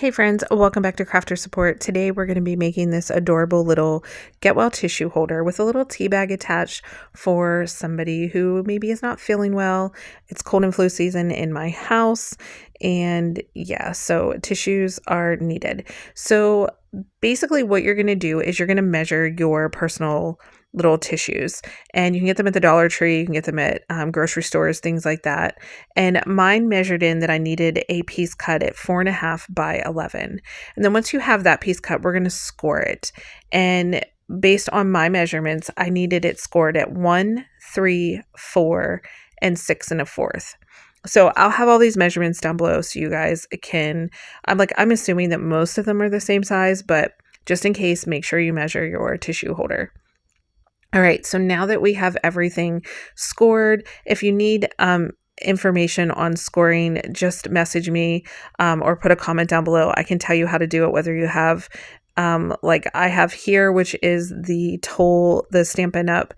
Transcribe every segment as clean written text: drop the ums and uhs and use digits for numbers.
Hey friends, welcome back to Crafter Support. Today we're going to be making this adorable little get well tissue holder with a little tea bag attached for somebody who maybe is not feeling well. It's cold and flu season in my house, and yeah, so tissues are needed. So basically what you're going to do is you're going to measure your personal little tissues, and you can get them at the Dollar Tree, you can get them at grocery stores, things like that. And mine measured in that I needed a piece cut at 4.5 by 11. And then once you have that piece cut, we're going to score it. And based on my measurements, I needed it scored at 1, 3, 4, and 6 1/4. So I'll have all these measurements down below so you guys can, I'm assuming that most of them are the same size, but just in case, make sure you measure your tissue holder. All right, so now that we have everything scored, if you need information on scoring, just message me or put a comment down below. I can tell you how to do it, whether you have like I have here, which is the Stampin' Up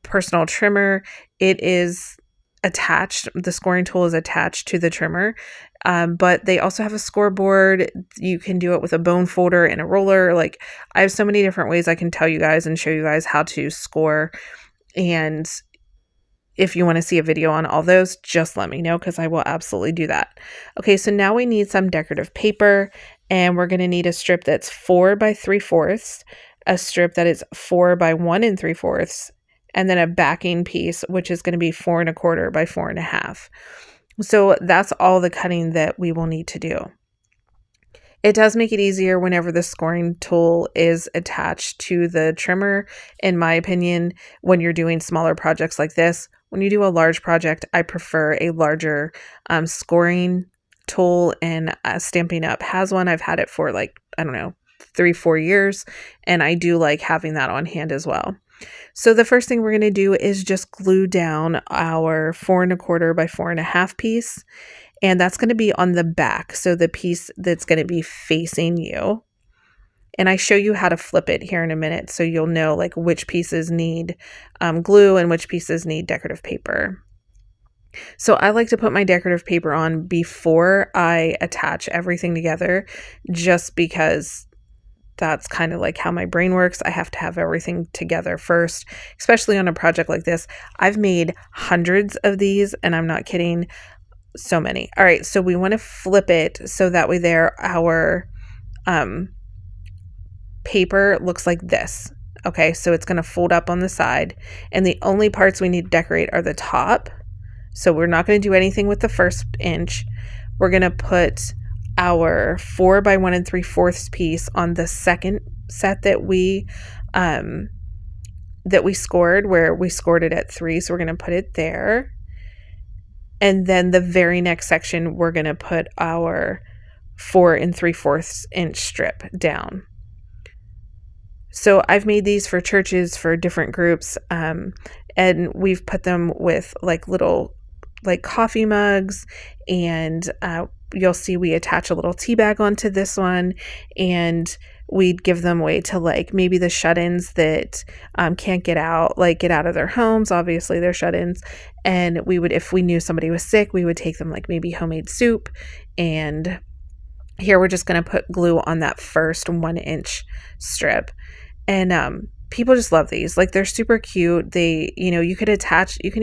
personal trimmer. It is attached, the scoring tool is attached to the trimmer, but they also have a scoreboard. You can do it with a bone folder and a roller. Like, I have so many different ways I can tell you guys and show you guys how to score. And if you want to see a video on all those, just let me know, because I will absolutely do that. Okay, so now we need some decorative paper, and we're going to need a strip that's 4 by 3/4, a strip that is 4 by 1 3/4, and then a backing piece, which is going to be 4 1/4 by 4.5. So that's all the cutting that we will need to do. It does make it easier whenever the scoring tool is attached to the trimmer, in my opinion, when you're doing smaller projects like this. When you do a large project, I prefer a larger scoring tool, and Stampin' Up has one. I've had it for 3-4 years, and I do like having that on hand as well. So the first thing we're going to do is just glue down our 4 1/4 by 4.5 piece. And that's going to be on the back, so the piece that's going to be facing you. And I show you how to flip it here in a minute, so you'll know like which pieces need glue and which pieces need decorative paper. So I like to put my decorative paper on before I attach everything together, just because that's kind of like how my brain works. I have to have everything together first, especially on a project like this. I've made hundreds of these, and I'm not kidding. So many. All right, so we want to flip it so that way our paper looks like this. Okay, so it's going to fold up on the side, and the only parts we need to decorate are the top. So we're not going to do anything with the first inch. We're going to put our 4 by 1 3/4 piece on the second set that we scored, where we scored it at 3. So we're going to put it there. And then the very next section, we're going to put our 4 3/4 inch strip down. So I've made these for churches, for different groups, and we've put them with like little coffee mugs, and you'll see we attach a little tea bag onto this one, and we'd give them away to like maybe the shut-ins that can't get out of their homes. Obviously they're shut-ins, and we would, if we knew somebody was sick, we would take them like maybe homemade soup. And here we're just going to put glue on that first 1 inch strip, and people just love these. Like, they're super cute. They, you can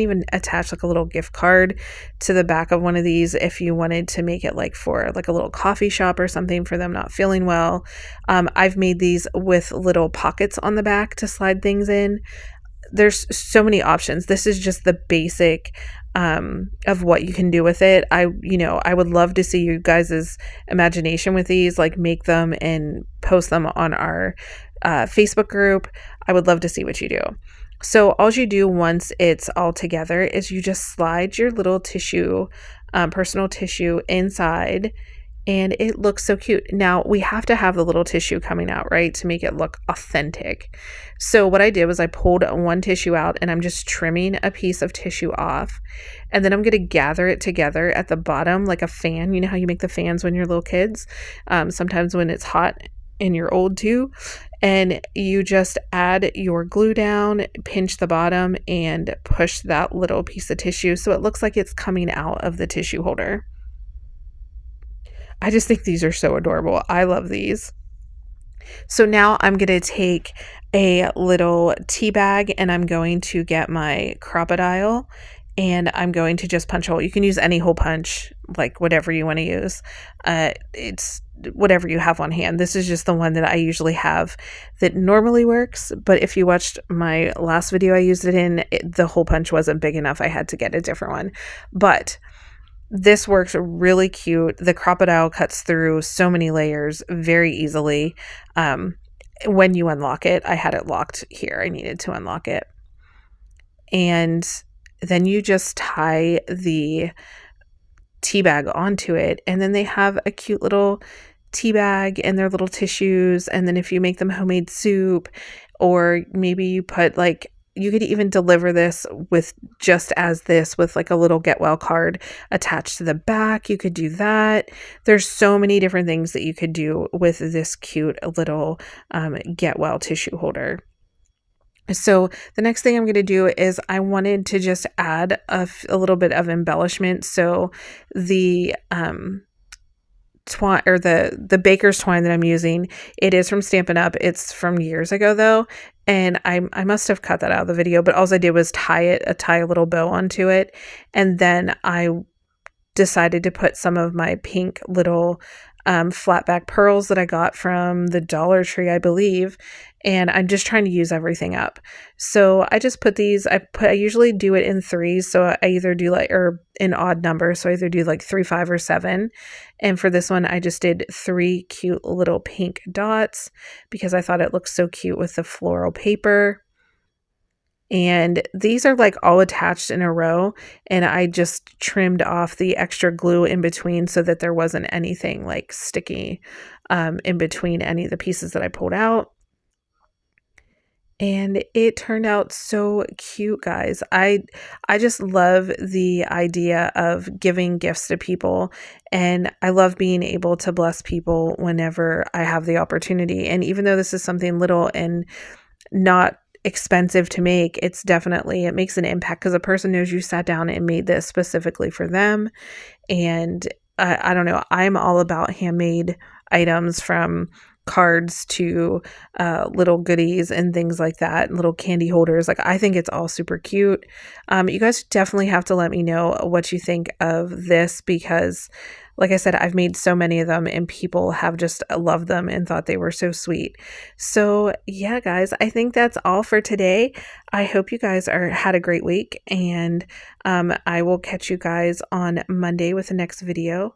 even attach like a little gift card to the back of one of these if you wanted to make it like for like a little coffee shop or something for them not feeling well. I've made these with little pockets on the back to slide things in. There's so many options. This is just the basic of what you can do with it. I would love to see you guys' imagination with these, like make them and post them on our Facebook group. I would love to see what you do. So all you do once it's all together is you just slide your little tissue, personal tissue inside, and it looks so cute. Now we have to have the little tissue coming out, right, to make it look authentic. So what I did was I pulled one tissue out, and I'm just trimming a piece of tissue off, and then I'm going to gather it together at the bottom like a fan. You know how you make the fans when you're little kids? Sometimes when it's hot and you're old too. And you just add your glue down, pinch the bottom, and push that little piece of tissue so it looks like it's coming out of the tissue holder. I just think these are so adorable. I love these. So now I'm going to take a little tea bag and I'm going to get my crocodile and I'm going to just punch a hole. You can use any hole punch, like whatever you want to use. It's whatever you have on hand. This is just the one that I usually have that normally works. But if you watched my last video I used it in, the hole punch wasn't big enough. I had to get a different one. But this works really cute. The crocodile cuts through so many layers very easily. When you unlock it, I had it locked here. I needed to unlock it. And then you just tie the tea bag onto it. And then they have a cute little tea bag and their little tissues. And then if you make them homemade soup, or maybe you put like, you could even deliver this with just as this with like a little get well card attached to the back. You could do that. There's so many different things that you could do with this cute little get well tissue holder. So the next thing I'm going to do is I wanted to just add a little bit of embellishment. So the twine, or the baker's twine that I'm using, it is from Stampin' Up. It's from years ago though, and I must have cut that out of the video, but all I did was tie a little bow onto it, and then I decided to put some of my pink little flat back pearls that I got from the Dollar Tree, I believe, and I'm just trying to use everything up. So I just put these, I usually do it in threes, so I either do like, or in odd numbers, so I either do like 3, 5, or 7. And for this one, I just did 3 cute little pink dots because I thought it looked so cute with the floral paper. And these are like all attached in a row, and I just trimmed off the extra glue in between so that there wasn't anything like sticky in between any of the pieces that I pulled out. And it turned out so cute, guys. I just love the idea of giving gifts to people, and I love being able to bless people whenever I have the opportunity. And even though this is something little and not expensive to make, it makes an impact because a person knows you sat down and made this specifically for them. And I don't know, I'm all about handmade items, from cards to little goodies and things like that, little candy holders. Like, I think it's all super cute. You guys definitely have to let me know what you think of this, because like I said, I've made so many of them and people have just loved them and thought they were so sweet. So yeah, guys, I think that's all for today. I hope you guys had a great week, and I will catch you guys on Monday with the next video.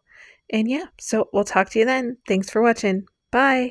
And yeah, so we'll talk to you then. Thanks for watching. Bye.